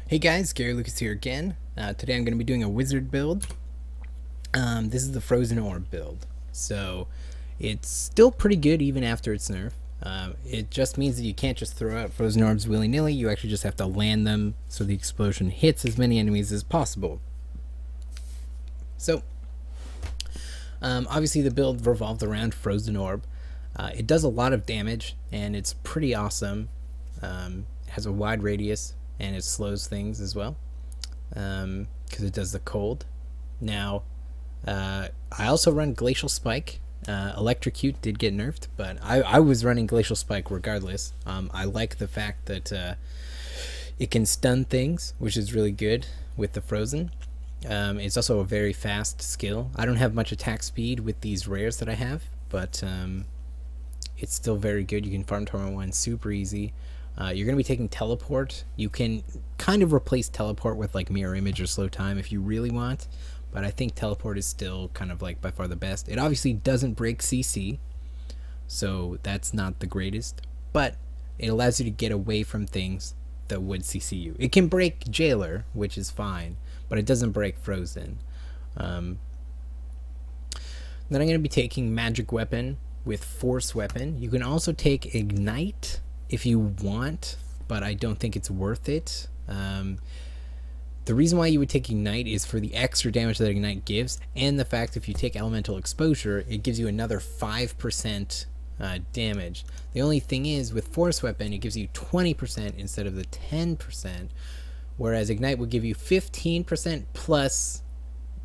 Hey guys, Gary Lucas here again. Today I'm going to be doing a wizard build. This is the Frozen Orb build. So it's still pretty good even after its nerf. It just means that you can't just throw out Frozen Orbs willy-nilly. You actually just have to land them so the explosion hits as many enemies as possible. So obviously the build revolved around Frozen Orb. It does a lot of damage and it's pretty awesome. It has a wide radius and it slows things as well because it does the cold. Now I also run Glacial Spike. Electrocute did get nerfed, but I was running Glacial Spike regardless. I like the fact that it can stun things, which is really good with the Frozen. It's also a very fast skill. I don't have much attack speed with these rares that I have, but it's still very good. You can farm Torment 1 super easy. You're going to be taking Teleport. You can kind of replace Teleport with like Mirror Image or Slow Time if you really want, but I think Teleport is still kind of like by far the best. It obviously doesn't break CC, so that's not the greatest, but it allows you to get away from things that would CC you. It can break Jailer, which is fine, but it doesn't break Frozen. Then I'm going to be taking Magic Weapon with Force Weapon. You can also take Ignite if you want, but I don't think it's worth it. The reason why you would take Ignite is for the extra damage that Ignite gives, and the fact if you take Elemental Exposure, it gives you another 5% damage. The only thing is, with Force Weapon, it gives you 20% instead of the 10%, whereas Ignite would give you 15% plus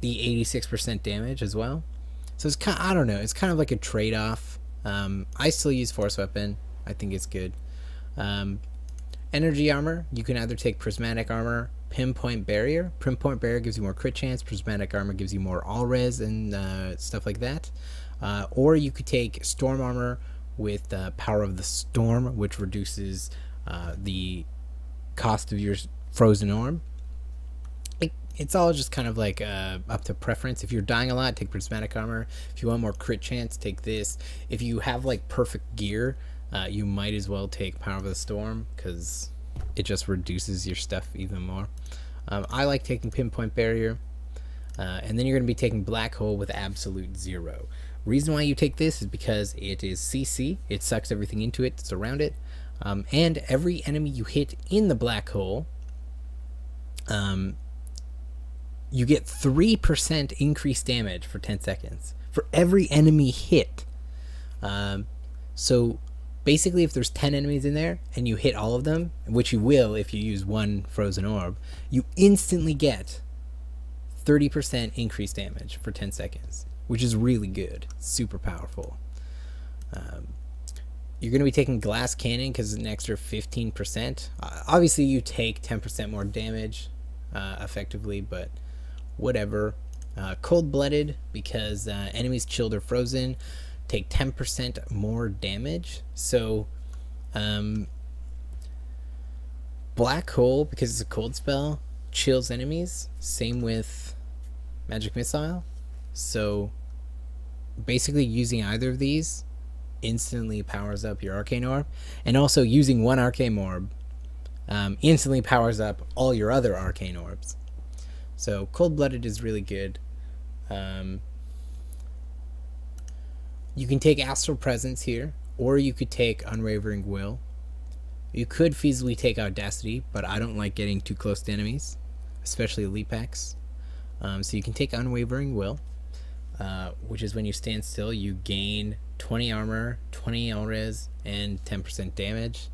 the 86% damage as well. So it's kind of, I don't know, it's kind of like a trade-off. I still use Force Weapon. I think it's good. Energy Armor, you can either take Prismatic Armor, Pinpoint Barrier. Pinpoint Barrier gives you more crit chance, Prismatic Armor gives you more all-res and stuff like that. Or you could take Storm Armor with Power of the Storm, which reduces the cost of your Frozen Orb. It's all just kind of like up to preference. If you're dying a lot, take Prismatic Armor. If you want more crit chance, take this. If you have like perfect gear, you might as well take Power of the Storm because it just reduces your stuff even more. I like taking Pinpoint Barrier. And then you're going to be taking Black Hole with Absolute Zero. Reason why you take this is because it is CC. It sucks everything into it that's around it. And every enemy you hit in the Black Hole, you get 3% increased damage for 10 seconds. For every enemy hit. So basically, if there's 10 enemies in there and you hit all of them, which you will if you use one Frozen Orb, you instantly get 30% increased damage for 10 seconds, which is really good. Super powerful. You're going to be taking Glass Cannon because it's an extra 15%. Obviously, you take 10% more damage effectively, but whatever. Cold-Blooded because enemies chilled or frozen take 10% more damage. So Black Hole, because it's a cold spell, chills enemies. Same with Magic Missile. So basically using either of these instantly powers up your Arcane Orb, and also using one Arcane Orb instantly powers up all your other Arcane Orbs. So Cold-Blooded is really good. You can take Astral Presence here, or you could take Unwavering Will. You could feasibly take Audacity, but I don't like getting too close to enemies, especially elite packs. So you can take Unwavering Will, which is when you stand still, you gain 20 armor, 20 all-res, and 10% damage.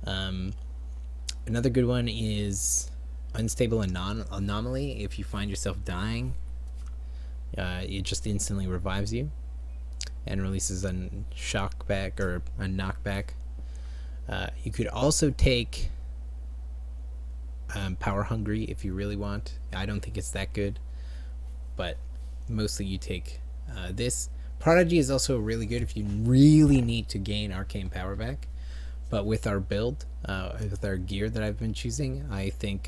Another good one is Unstable Anomaly. If you find yourself dying, it just instantly revives you and releases a shockback or a knockback. You could also take Power Hungry if you really want. I don't think it's that good, but mostly you take this. Prodigy is also really good if you really need to gain arcane power back, but with our build, with our gear that I've been choosing, I think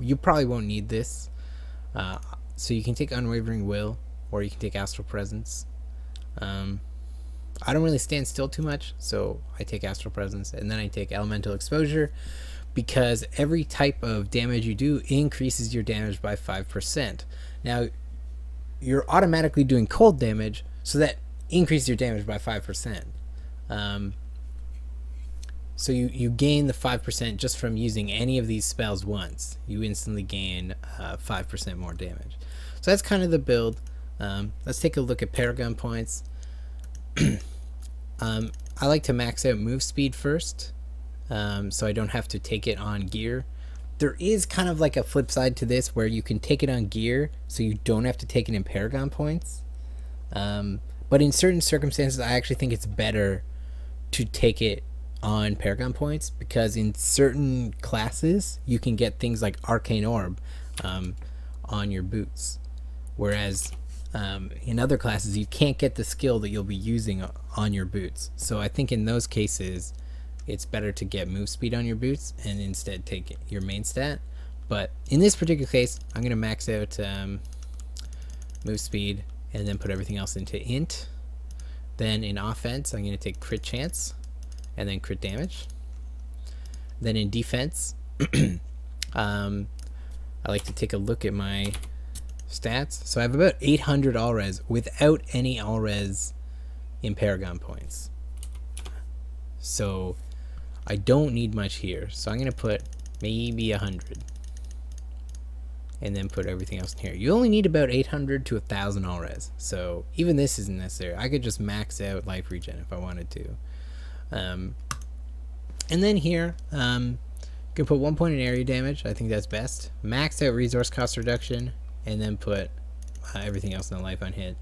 you probably won't need this. So you can take Unwavering Will, or you can take Astral Presence. I don't really stand still too much, so I take Astral Presence, and then I take Elemental Exposure. because every type of damage you do increases your damage by 5%. Now, you're automatically doing cold damage, so that increases your damage by 5%. So you gain the 5% just from using any of these spells once. You instantly gain 5% more damage. So that's kind of the build. Let's take a look at Paragon points. I like to max out move speed first, so I don't have to take it on gear. There is kind of like a flip side to this where you can take it on gear, so you don't have to take it in Paragon points. But in certain circumstances, I actually think it's better to take it on Paragon points, because in certain classes you can get things like Arcane Orb on your boots, whereas in other classes you can't get the skill that you'll be using on your boots. So I think in those cases it's better to get move speed on your boots and instead take your main stat. But in this particular case, I'm going to max out move speed and then put everything else into int. Then in offense, I'm going to take crit chance and then crit damage. Then in defense, I like to take a look at my stats. So I have about 800 all res without any all res in Paragon points. So I don't need much here. So I'm going to put maybe 100. And then put everything else in here. You only need about 800 to 1,000 all res. So even this isn't necessary. I could just max out life regen if I wanted to. And then here, you can put 1 point in area damage. I think that's best. Max out resource cost reduction. And then put everything else in the life on hit.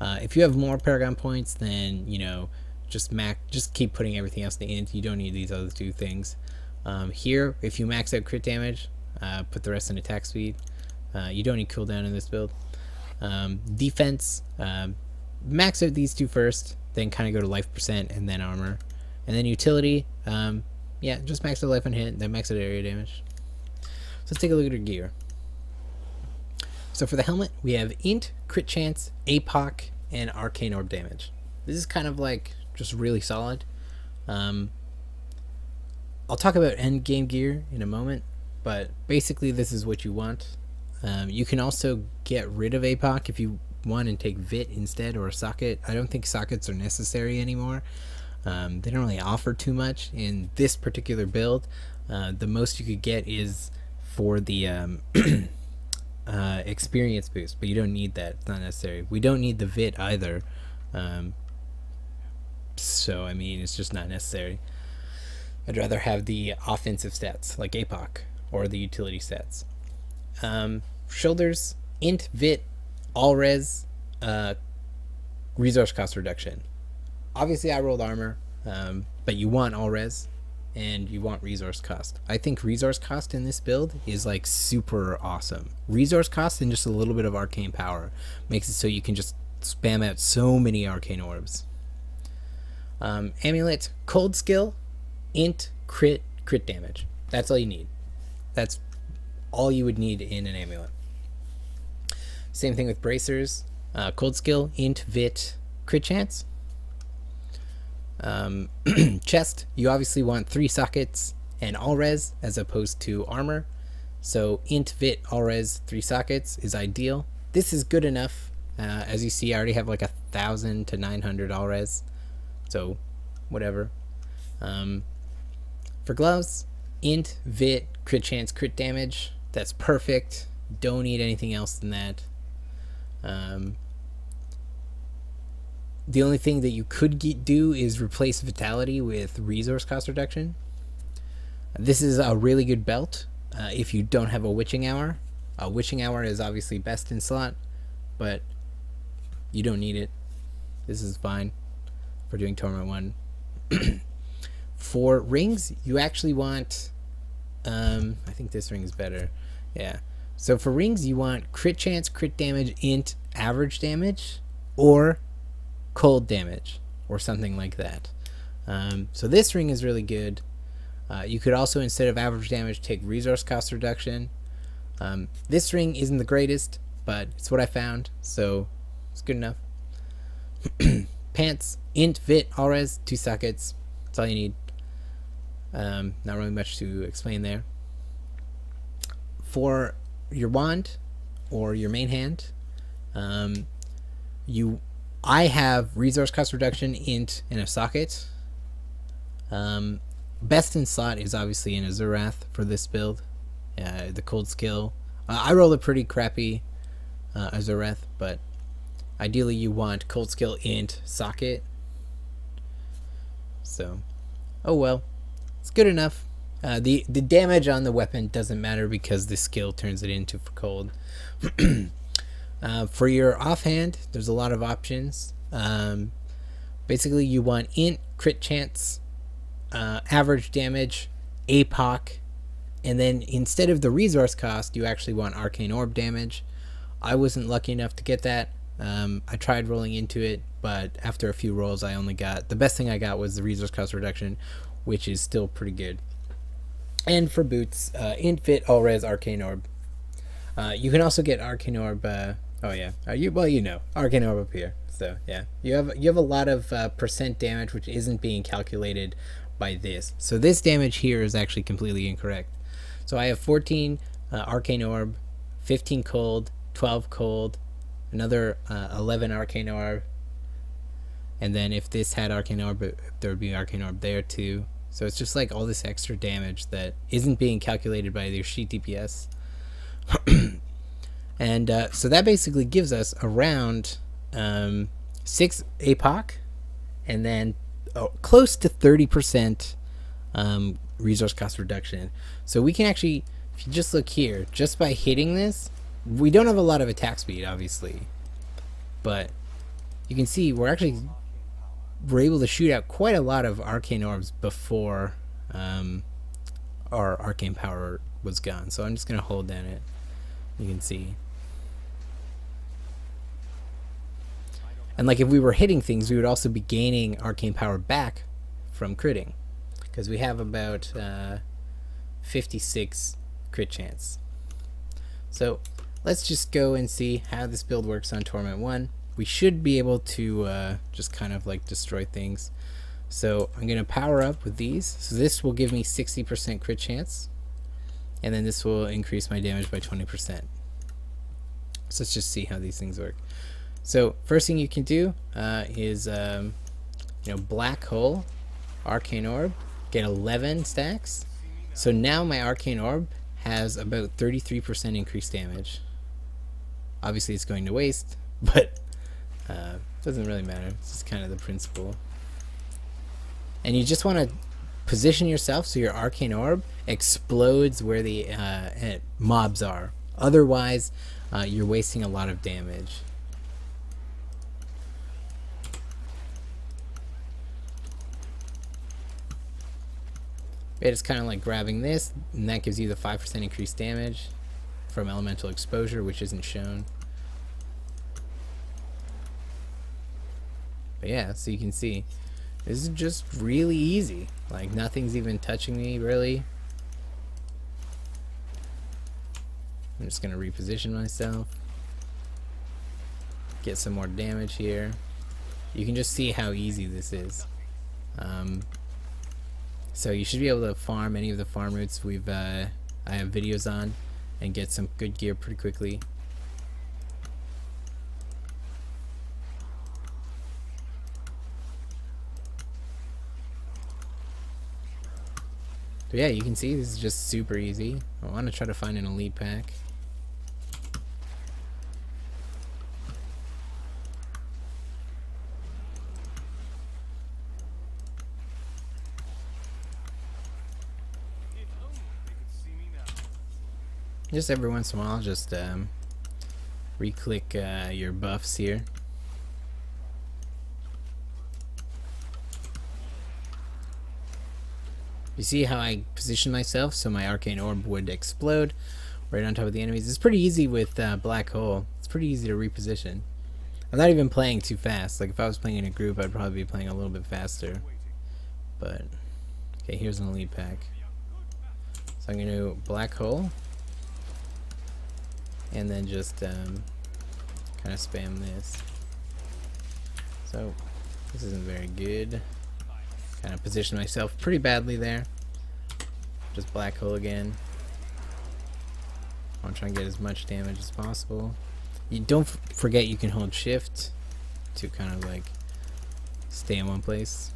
If you have more Paragon points, then, you know, just keep putting everything else in the int. You don't need these other two things. Here, if you max out crit damage, put the rest in attack speed. You don't need cooldown in this build. Defense, max out these two first, then kind of go to life percent and then armor. And then utility, yeah, just max out life on hit, then max out area damage. So let's take a look at our gear. So for the helmet, we have int, crit chance, APOC, and arcane orb damage. This is kind of like just really solid. I'll talk about end game gear in a moment, but basically this is what you want. You can also get rid of APOC if you want and take VIT instead, or a socket. I don't think sockets are necessary anymore. They don't really offer too much in this particular build. The most you could get is for the experience boost, but you don't need that. It's not necessary. We don't need the VIT either. So I mean, it's just not necessary. I'd rather have the offensive stats like APOC or the utility stats. Shoulders, int, VIT, all res, resource cost reduction. Obviously I rolled armor, but you want all res and you want resource cost. I think resource cost in this build is like super awesome. Resource cost and just a little bit of arcane power makes it so you can just spam out so many arcane orbs. Amulet, cold skill, int, crit damage. That's all you need. That's all you would need in an amulet. Same thing with bracers. Cold skill, int, vit, crit chance. Chest, you obviously want 3 sockets and all res as opposed to armor. So int, vit, all res, 3 sockets is ideal. This is good enough. As you see, I already have like 1,000 to 900 all res. So whatever. For gloves, int, vit, crit chance, crit damage. That's perfect. Don't need anything else than that. The only thing that you could do is replace vitality with resource cost reduction. This is a really good belt if you don't have a witching hour. A witching hour is obviously best in slot, but you don't need it. This is fine for doing Torment 1. For rings, you actually want I think this ring is better. Yeah. So for rings, you want crit chance, crit damage, int, average damage, or cold damage, or something like that. So this ring is really good. You could also, instead of average damage, take resource cost reduction. This ring isn't the greatest, but it's what I found, so it's good enough. Pants, int, vit, all res, 2 sockets. That's all you need. Not really much to explain there. For your wand or your main hand, I have resource cost reduction, int, and a socket. Best in slot is obviously in Azurath for this build. The cold skill. I roll a pretty crappy Azurath, but ideally you want cold skill, int, socket. So, oh well, it's good enough. The damage on the weapon doesn't matter because the skill turns it into for cold. For your offhand, there's a lot of options. Basically, you want int, crit chance, average damage, APOC, and then instead of the resource cost, you actually want arcane orb damage. I wasn't lucky enough to get that. I tried rolling into it, but after a few rolls, I only got the best thing I got was the resource cost reduction, which is still pretty good. And for boots, int, fit, all res, arcane orb. You can also get arcane orb. Oh yeah, arcane orb up here. So yeah, you have a lot of percent damage which isn't being calculated by this. So this damage here is actually completely incorrect. So I have 14 arcane orb, 15 cold, 12 cold, another 11 arcane orb, and then if this had arcane orb, there would be arcane orb there too. So it's just like all this extra damage that isn't being calculated by their sheet DPS. And so that basically gives us around 6 APOC and then close to 30% resource cost reduction. So we can actually, if you just look here, just by hitting this, we don't have a lot of attack speed obviously, but you can see we're able to shoot out quite a lot of arcane orbs before our arcane power was gone. So I'm just gonna hold down it. You can see. And like if we were hitting things, we would also be gaining arcane power back from critting, because we have about 56 crit chance. So let's just go and see how this build works on Torment 1. We should be able to just kind of like destroy things. So I'm going to power up with these. So this will give me 60% crit chance, and then this will increase my damage by 20%. So let's just see how these things work. So first thing you can do is black hole, arcane orb, get 11 stacks. So now my arcane orb has about 33% increased damage. Obviously it's going to waste, but it doesn't really matter. It's just kind of the principle. And you just want to position yourself so your arcane orb explodes where the mobs are. Otherwise, you're wasting a lot of damage. It's kind of like grabbing this, and that gives you the 5% increased damage from elemental exposure, which isn't shown. But yeah, so you can see this is just really easy. Like nothing's even touching me really. I'm just gonna reposition myself, get some more damage here. You can just see how easy this is. So you should be able to farm any of the farm routes I have videos on and get some good gear pretty quickly. But yeah, you can see this is just super easy. I want to try to find an elite pack. Just every once in a while, just re-click your buffs here. You see how I position myself so my arcane orb would explode right on top of the enemies. It's pretty easy with black hole. It's pretty easy to reposition. I'm not even playing too fast. Like if I was playing in a group, I'd probably be playing a little bit faster. But okay, here's an elite pack. So I'm gonna do black hole, and then just kind of spam this. So this isn't very good. Kind of position myself pretty badly there. Just black hole again. I want to try and get as much damage as possible. You don't forget you can hold shift to kind of like stay in one place.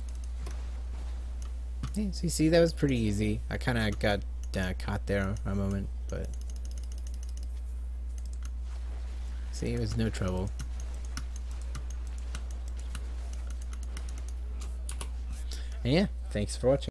Hey, so you see, that was pretty easy. I kind of got caught there a moment, but see, it was no trouble. And yeah, thanks for watching.